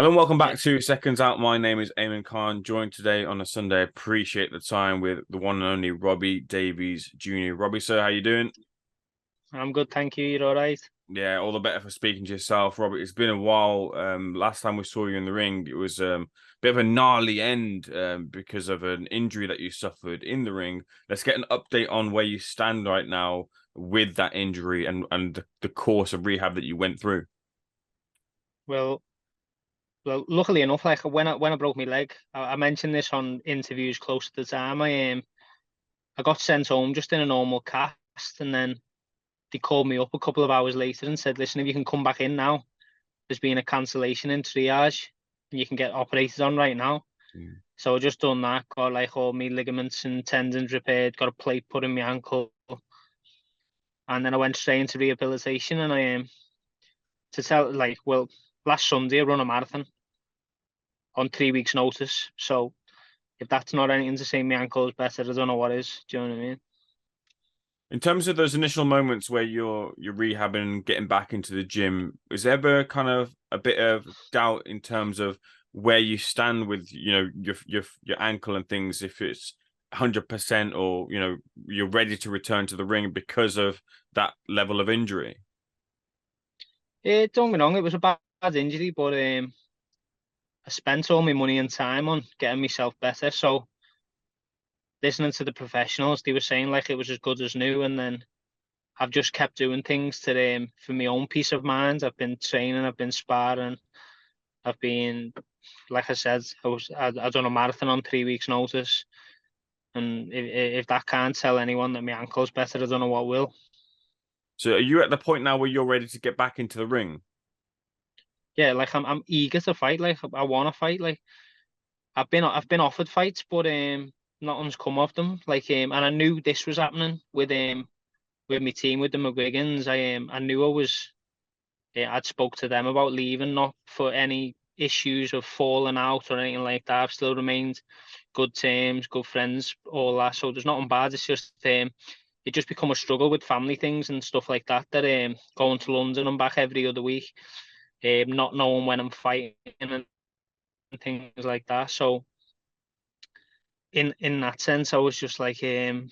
Hello and welcome Yeah, back to Seconds Out. My name is Eamon Khan, joined today on a Sunday. Appreciate the time with the one and only Robbie Davies Jr. Robbie, sir, how you doing? I'm good, thank you. You're all right. Yeah, all the better for speaking to yourself, Robert. It's been a while. Last time we saw you in the ring, it was a bit of a gnarly end because of an injury that you suffered in the ring. Let's get an update on where you stand right now with that injury and the course of rehab that you went through. Well, luckily enough, like when I broke my leg, I mentioned this on interviews close to the time. I got sent home just in a normal cast, and then they called me up a couple of hours later and said, "Listen, if you can come back in now, there's been a cancellation in triage, and you can get operated on right now." Mm. So I just done that, got like all my ligaments and tendons repaired, got a plate put in my ankle, and then I went straight into rehabilitation. And to tell last Sunday I run a marathon on 3 weeks' notice. So if that's not anything to say my ankle is better, I don't know what is. Do you know what I mean? In terms of those initial moments where you're rehabbing and getting back into the gym, is there ever kind of a bit of doubt in terms of where you stand with, your ankle and things, if it's 100% or, you're ready to return to the ring because of that level of injury? Don't get me wrong, it was a bad injury, but I spent all my money and time on getting myself better. So listening to the professionals, they were saying like it was as good as new, and then I've just kept doing things to for my own peace of mind. I've been training, I've been sparring, I've been, like I said, I done a marathon on 3 weeks' notice. And if that can't tell anyone that my ankle's better, I don't know what will. So are you at the point now where you're ready to get back into the ring? Yeah, like I'm eager to fight. Like I want to fight. Like I've been offered fights, but nothing's come of them. Like and I knew this was happening with my team with the McGuigans. I knew I'd spoke to them about leaving, not for any issues of falling out or anything like that. I've still remained good terms, good friends, all that. So there's nothing bad. It's just it just become a struggle with family things and stuff like that. That going to London and back every other week, not knowing when I'm fighting and things like that. So in that sense, I was just like for an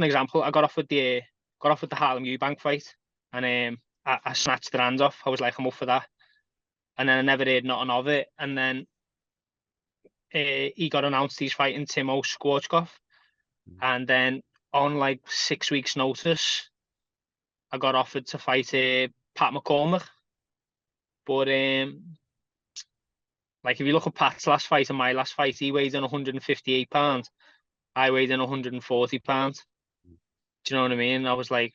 example, I got offered the Harlem Eubank fight, and I snatched their hands off. I was like, I'm up for that, and then I never heard nothing of it. And then he got announced he's fighting Timo Skorchkov, and then on like 6 weeks' notice, I got offered to fight Pat McCormick. But like if you look at Pat's last fight and my last fight, he weighed in 158 pounds. I weighed in 140 pounds. Do you know what I mean? I was like,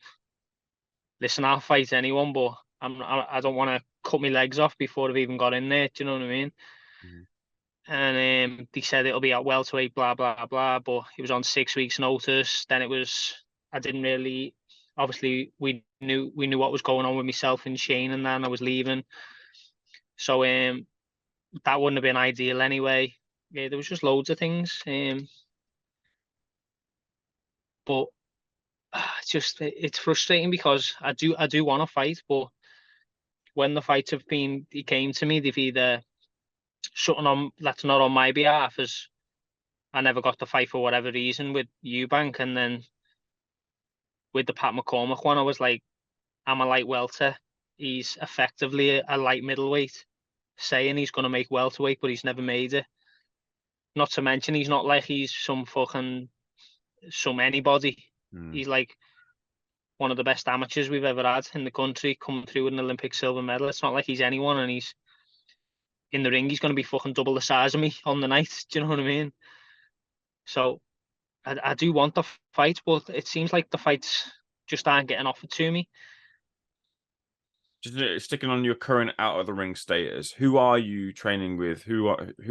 listen, I'll fight anyone, but I don't want to cut my legs off before I've even got in there. Do you know what I mean? Mhm. And they said it'll be at welterweight, blah blah blah. But it was on 6 weeks' notice. Then it was I didn't really. Obviously, we knew what was going on with myself and Shane, and then I was leaving. So that wouldn't have been ideal anyway. Yeah, there was just loads of things. But it's frustrating because I do want to fight, but when the fights they came to me, they've either something on that's not on my behalf, as I never got to fight for whatever reason with Eubank, and then with the Pat McCormick one, I was like, I'm a light welter. He's effectively a light middleweight, saying he's going to make welterweight, but he's never made it. Not to mention, he's not like he's some anybody. Mm. He's like one of the best amateurs we've ever had in the country, coming through with an Olympic silver medal. It's not like he's anyone, and he's in the ring. He's going to be fucking double the size of me on the night. Do you know what I mean? So I do want the fight, but it seems like the fights just aren't getting offered to me. Just sticking on your current out of the ring status, who are you training with?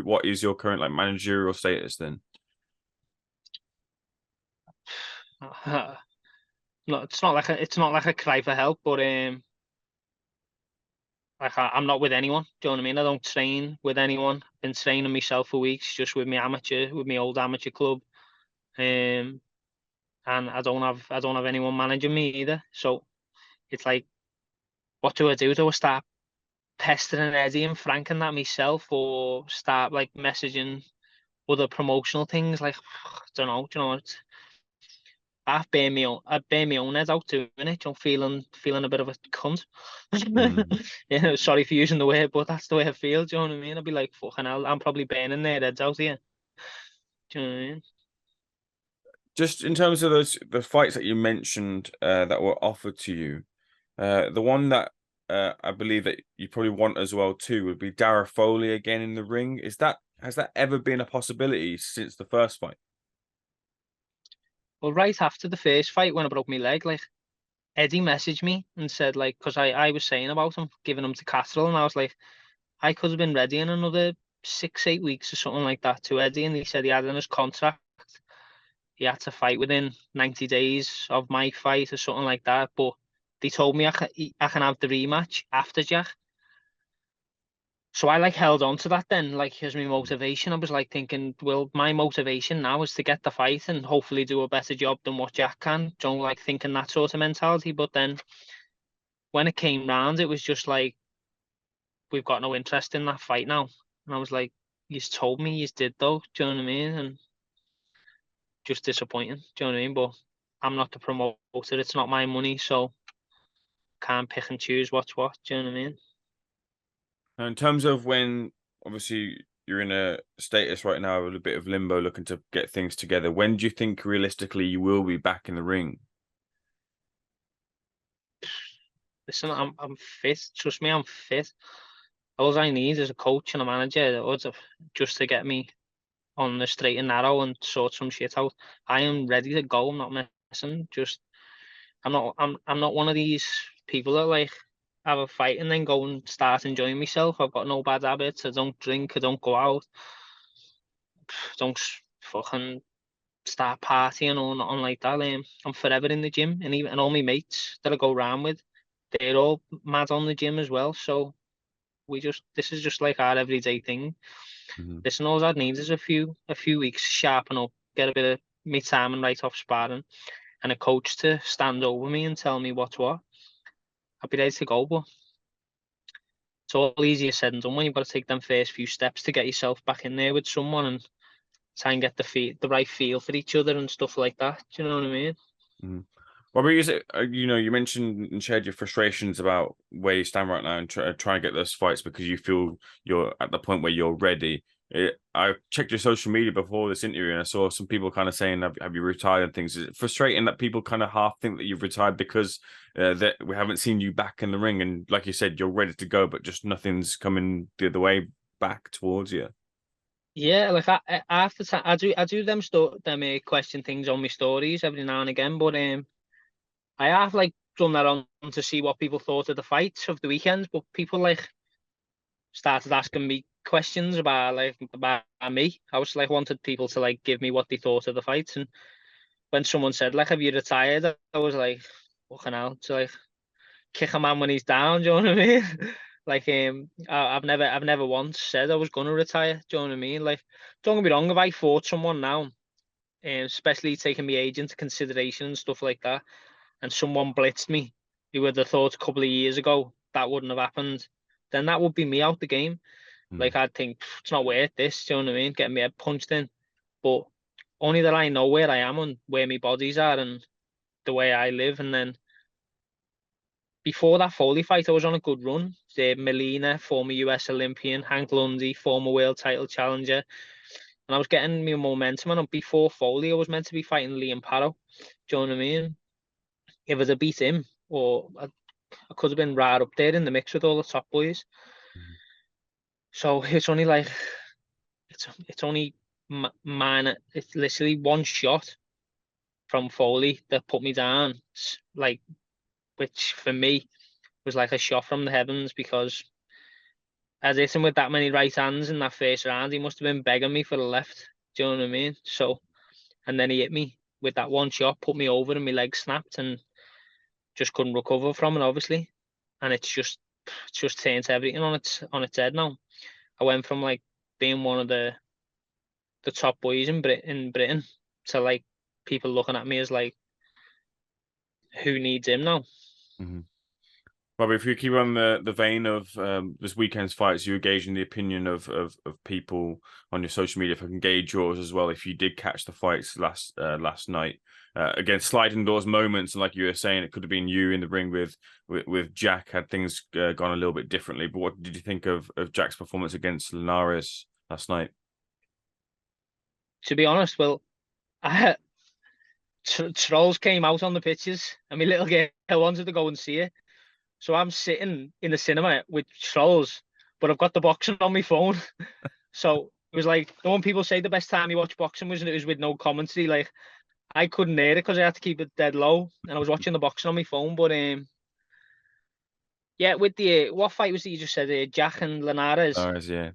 What is your current like managerial status then? No, it's not like a cry for help, but like I'm not with anyone. Do you know what I mean? I don't train with anyone. Been training myself for weeks, just with my old amateur club. Um, and I don't have anyone managing me either. So it's like, what do I do? Do I start pestering Eddie and Frank and that myself, or start like messaging other promotional things. Like, I don't know, do you know what? I bear my own head out doing it. You know, feeling a bit of a cunt. Mm. Yeah, sorry for using the word, but that's the way I feel. Do you know what I mean? I'd be like, fucking hell, I'm probably burning their heads out here. Do you know what I mean? Just in terms of the fights that you mentioned that were offered to you, the one that I believe that you probably want as well too would be Darragh Foley again in the ring. Has that ever been a possibility since the first fight? Well, right after the first fight, when I broke my leg, like Eddie messaged me and said, like, because I was saying about him, giving him to Catterall, and I was like, I could have been ready in another 6, 8 weeks or something like that to Eddie, and he said he had in his contract he had to fight within 90 days of my fight or something like that. But they told me I can have the rematch after Jack. So I like held on to that then, like as my motivation. I was like thinking, well, my motivation now is to get the fight and hopefully do a better job than what Jack can. Don't like thinking that sort of mentality. But then when it came round, it was just like, we've got no interest in that fight now. And I was like, you told me you did though. Do you know what I mean? And just disappointing. Do you know what I mean? But I'm not the promoter. It's not my money, so can't pick and choose what's what. Do you know what I mean? Now, in terms of when obviously you're in a status right now with a bit of limbo, looking to get things together, when do you think realistically you will be back in the ring? Listen, I'm fit. Trust me, I'm fit. All I need is a coach and a manager just to get me on the straight and narrow and sort some shit out. I am ready to go. I'm not messing. Just I'm not one of these people that like have a fight and then go and start enjoying myself. I've got no bad habits. I don't drink. I don't go out. Don't fucking start partying or nothing like that. I'm forever in the gym, and even and all my mates that I go around with, they're all mad on the gym as well. So this is just like our everyday thing. Mm-hmm. Listen, all I need is a few weeks sharpen up, get a bit of me time and right off sparring, and a coach to stand over me and tell me what's what. I'll be ready to go, but it's all easier said than done when you've got to take them first few steps to get yourself back in there with someone and try and get the right feel for each other and stuff like that. Do you know what I mean? Mm-hmm. Robbie, is it, you mentioned and shared your frustrations about where you stand right now and try and get those fights because you feel you're at the point where you're ready. I checked your social media before this interview and I saw some people kind of saying, have you retired and things? Is it frustrating that people kind of half think that you've retired because that we haven't seen you back in the ring? And like you said, you're ready to go, but just nothing's coming the other way back towards you. Yeah, like I have to I do them question things on my stories every now and again, but I have like done that on to see what people thought of the fights of the weekend, but people like started asking me questions about me. I was like wanted people to like give me what they thought of the fights, and when someone said like, "Have you retired?" I was like, "Fucking hell!" To like kick a man when he's down. Do you know what I mean? Like I've never once said I was gonna retire. Do you know what I mean? Like, don't get me wrong, if I fought someone now, especially taking my age into consideration and stuff like that, and someone blitzed me, who would have thought a couple of years ago that wouldn't have happened, then that would be me out the game. Mm, Like I'd think it's not worth this. Do you know what I mean? Getting my head punched in, but only that I know where I am and where my bodies are and the way I live. And then before that Foley fight, I was on a good run. Melina, former US Olympian, Hank Lundy, former world title challenger, and I was getting my momentum. And before Foley, I was meant to be fighting Liam Parrow. Do you know what I mean? If I'd have beat him, or I could have been right up there in the mix with all the top boys. mm, So it's only like it's only minor. It's literally one shot from Foley that put me down. Like, which for me was like a shot from the heavens because as hit him with that many right hands in that first round, he must have been begging me for the left. Do you know what I mean? So, and then he hit me with that one shot, put me over, and my leg snapped, and just couldn't recover from it, obviously. And it's just turned everything on its head now. I went from like being one of the top boys in Britain to like people looking at me as like, who needs him now? mm. Robbie, if you keep on the vein of this weekend's fights, you're gauging the opinion of people on your social media. If I can gauge yours as well, if you did catch the fights last night, again, sliding doors moments, and like you were saying, it could have been you in the ring with Jack had things gone a little bit differently. But what did you think of Jack's performance against Linares last night? To be honest, well, I, Trolls came out on the pitches, and my little girl wanted to go and see it. So I'm sitting in the cinema with Trolls, but I've got the boxing on my phone. So it was like, when people say the best time you watch boxing was, and it was with no commentary, like I couldn't hear it because I had to keep it dead low, and I was watching the boxing on my phone. But yeah, with the what fight was it you just said? Jack and Linares. Linares, yeah.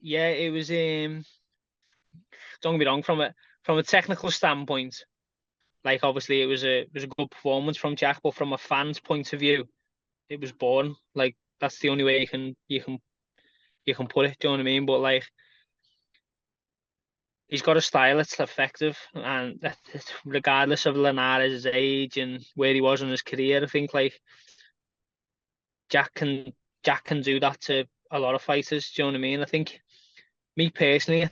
Yeah, it was. Don't get me wrong, from a technical standpoint, like obviously it was a good performance from Jack, but from a fan's point of view, it was boring. Like that's the only way you can put it. Do you know what I mean? But like he's got a style that's effective, and regardless of Linares' age and where he was in his career, I think like Jack can Jack can do that to a lot of fighters. Do you know what I mean? I think me personally,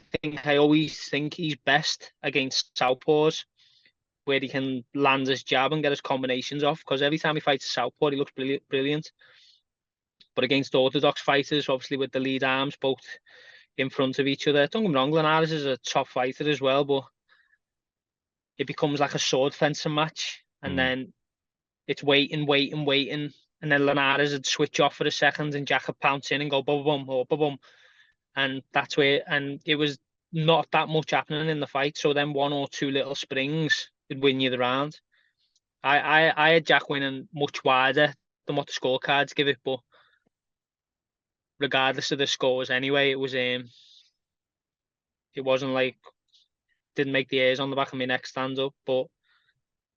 I always think he's best against southpaws, where he can land his jab and get his combinations off. Because every time he fights a southpaw, he looks brilliant. But against orthodox fighters, obviously with the lead arms both in front of each other, don't get me wrong, Linares is a top fighter as well, but it becomes like a sword fencing match, and Mm. then it's waiting, and then Linares would switch off for a second, and Jack would pounce in and go bum bum or bum bum, and that's where, and it was not that much happening in the fight. So then one or two little springs would win you the round. I had Jack winning much wider than what the scorecards give it, but regardless of the scores anyway, it wasn't like, didn't make the hairs on the back of my neck stand up, but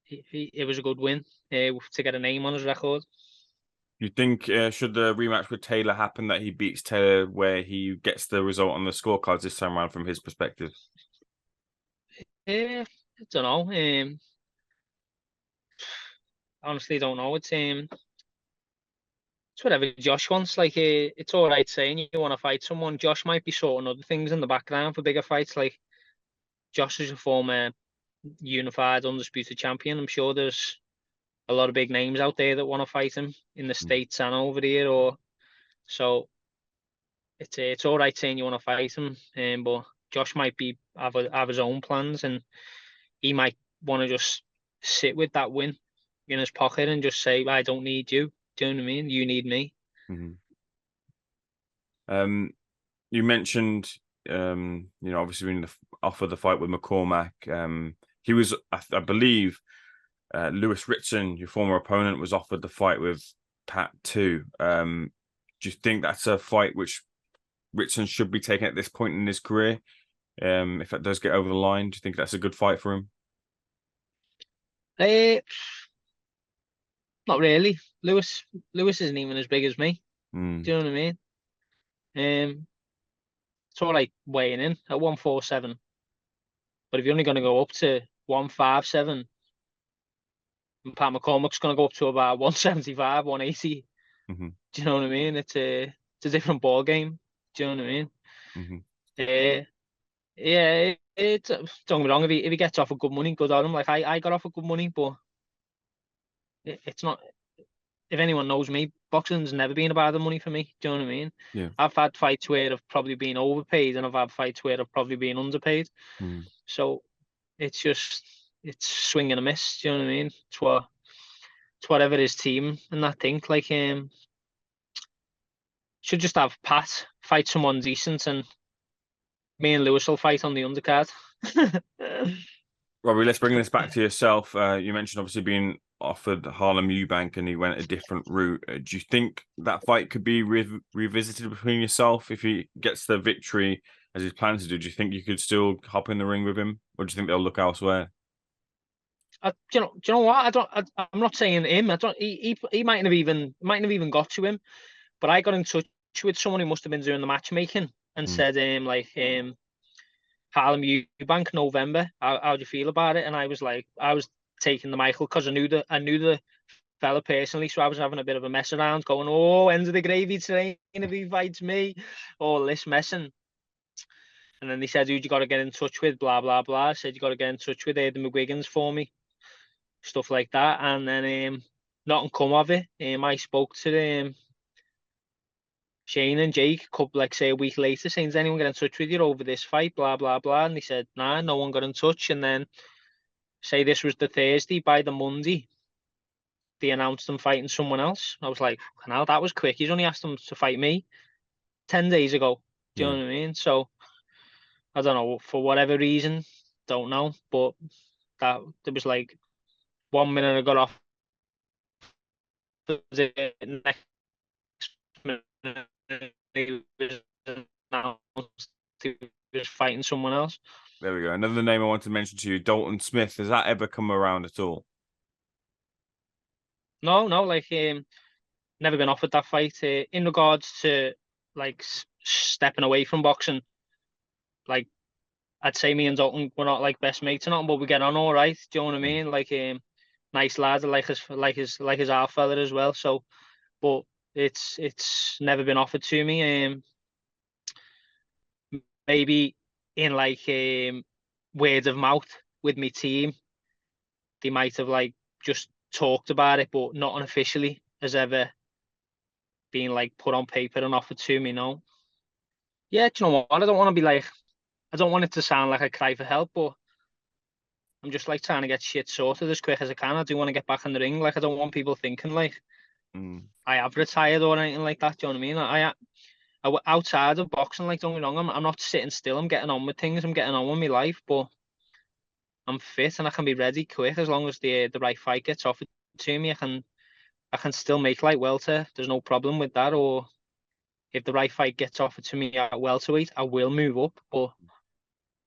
it was a good win to get a name on his record. You think should the rematch with Taylor happen that he beats Taylor where he gets the result on the scorecards this time around from his perspective? I don't know. Honestly, don't know. It's whatever Josh wants. Like, it's all right saying you want to fight someone. Josh might be sorting other things in the background for bigger fights. Like, Josh is a former unified undisputed champion. I'm sure there's a lot of big names out there that want to fight him in the Mm. States and over here. Or so it's all right saying you want to fight him. But Josh might be have his own plans, and he might want to just sit with that win in his pocket and just say, "I don't need you." Do you know what I mean? You need me. Mhm. You mentioned, obviously in the offer the fight with McCormack. He was, I believe, Lewis Ritson, your former opponent, was offered the fight with Pat too. Do you think that's a fight which Ritson should be taking at this point in his career? If that does get over the line, do you think that's a good fight for him? Uh, Not really. Lewis isn't even as big as me. Mm, Do you know what I mean? It's all right weighing in at 147, but if you're only going to go up to 157, and Pat McCormack's going to go up to about 175, 180. hmm Do you know what I mean? It's a different ball game. Do you know what I mean? hmm Uh, yeah, don't get me wrong. If he gets offered good money, good on him. Like I got offered good money, but it's not. If anyone knows me, boxing's never been about the money for me. Do you know what I mean? Yeah. I've had fights where I've probably been overpaid, and I've had fights where I've probably been underpaid. Mm. So it's swing and a miss. Do you know what I mean? It's whatever his team and that think. Like should just have Pat fight someone decent, and me and Lewis will fight on the undercard. Robbie, let's bring this back to yourself. You mentioned obviously being offered Harlem Eubank and he went a different route. Do you think that fight could be revisited between yourself if he gets the victory as he's planned to do? Do you think you could still hop in the ring with him, or do you think they'll look elsewhere? Do you know what? I'm not saying him. I don't. He might have even got to him. But I got in touch with someone who must have been doing the matchmaking and Mm. said, Harlem Eubank November. How do you feel about it? And I was like, I was taking the Michael because I knew the fella personally, so I was having a bit of a mess around, going, "Oh, end of the gravy train if he fights me," all this messing. And then they said, "Who you got to get in touch with?" Blah blah blah. I said, "You got to get in touch with Aidan McGuigan's for me," stuff like that. And then nothing come of it. I spoke to Shane and Jake, like say a week later, saying, "Does anyone get in touch with you over this fight?" Blah blah blah. And they said, "Nah, no one got in touch." And then say this was the Thursday, by the Monday, they announced them fighting someone else. I was like, "Hell, that was quick. He's only asked them to fight me 10 days ago." Do you know what I mean? So I don't know, for whatever reason, don't know, but that there was like 1 minute I got off the next minute he was announced he was fighting someone else. There we go. Another name I want to mention to you, Dalton Smith. Has that ever come around at all? No, like never been offered that fight. In regards to like stepping away from boxing, like I'd say me and Dalton we're not like best mates or nothing, but we get on all right. Do you know what I mean? Like nice lad, like his our fella as well. So, but it's never been offered to me. Maybe in like word of mouth with my team, they might have like just talked about it, but not unofficially has ever been like put on paper and offered to me. No. Yeah, do you know what? I don't want to be like, I don't want it to sound like I cry for help, but I'm just like trying to get shit sorted as quick as I can. I do want to get back in the ring. Like I don't want people thinking like I have retired or anything like that. Do you know what I mean? Outside of boxing, like don't get me wrong, I'm not sitting still. I'm getting on with things. I'm getting on with my life, but I'm fit and I can be ready quick as long as the right fight gets offered to me. I can still make light welter. There's no problem with that. Or if the right fight gets offered to me at welterweight, I will move up. But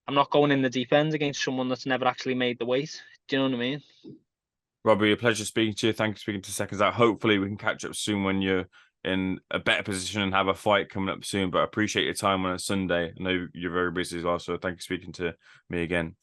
I'm not going in the deep end against someone that's never actually made the weight. Do you know what I mean? Robbie, a pleasure speaking to you. Thank you for speaking to Seconds Out. Hopefully we can catch up soon when you're in a better position and have a fight coming up soon. But I appreciate your time on a Sunday. I know you're very busy as well, so thank you for speaking to me again.